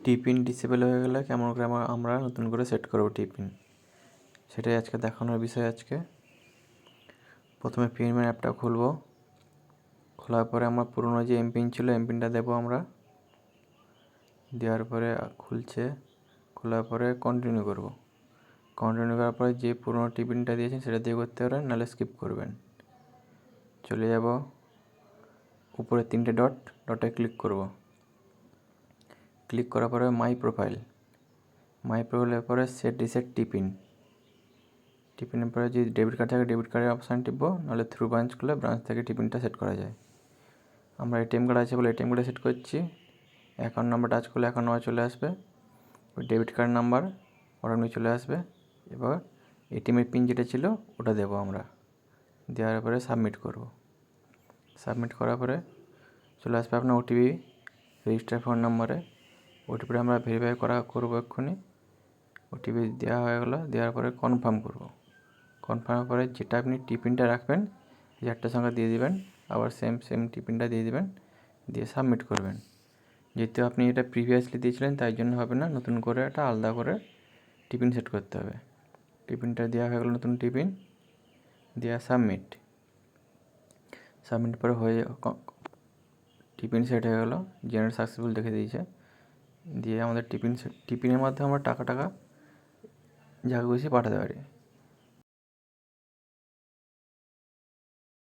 টিপিন disable হয়ে গেলে কেমন করে আমরা নতুন করে সেট করব টিপিন, সেটাই আজকে দেখানোর বিষয়। আজকে প্রথমে পিনম্যান অ্যাপটা খুলব। খোলার পরে আমার পুরনো যে এমপিন ছিল এমপিনটা দেবো আমরা। দেওয়ার পরে খুলছে, খোলার পরে কন্টিনিউ করব। কন্টিনিউ করার পরে যে পুরনো টিপিনটা দিয়েছেন সেটা দিয়ে করতে পারেন, নাহলে স্কিপ করবেন। চলে যাব উপরে 3টে ডটে ক্লিক করব। ক্লিক করার পরে মাই প্রোফাইলের পরে সেট রিসেট টিপিনের পরে যদি ডেবিট কার্ড থাকে ডেবিট কার্ডের অপশান টিপব, নাহলে থ্রু ব্রাঞ্চ করলে ব্রাঞ্চ থেকে টিপিনটা সেট করা যায়। আমরা এটিএম কার্ড আছে বলে এটিএম কার্ডে সেট করছি। অ্যাকাউন্ট নাম্বার টাচ করলে অ্যাকাউন্ট নাম্বার চলে আসবে, ওই ডেবিট কার্ড নাম্বার অটোমেটিক চলে আসবে। এবার এটিএমের পিন যেটা ছিল ওটা দেবো আমরা। দেওয়ার পরে সাবমিট করব। সাবমিট করার পরে চলে আসবে আপনার ওটিপি রেজিস্টার ফোন নাম্বারে। ওটিপিটা আমরা ভেরিফাই করবো এক্ষুনি। ওটিপি দেওয়া হয়ে গেলো। দেওয়ার পরে কনফার্ম করব। কনফার্মের পরে যেটা আপনি টিপিনটা রাখবেন এই একটার সঙ্গে দিয়ে দিবেন, আবার সেম টিপিনটা দিয়ে দিবেন, দিয়ে সাবমিট করবেন। যেহেতু আপনি এটা প্রিভিয়াসলি দিয়েছিলেন তাই জন্য হবে না, নতুন করে একটা আলাদা করে টিপিন সেট করতে হবে। টিপিনটা দেওয়া হয়ে গেলো, নতুন টিপিন দেওয়া, সাবমিট পরে টিপিন সেট হয়ে গেলো, জেনারেট সাকসেসফুল দেখে দিয়েছে। দিয়ে আমাদের টিপিনের মাধ্যমে আমরা টাকা যা খুশি পাঠাতে পারি।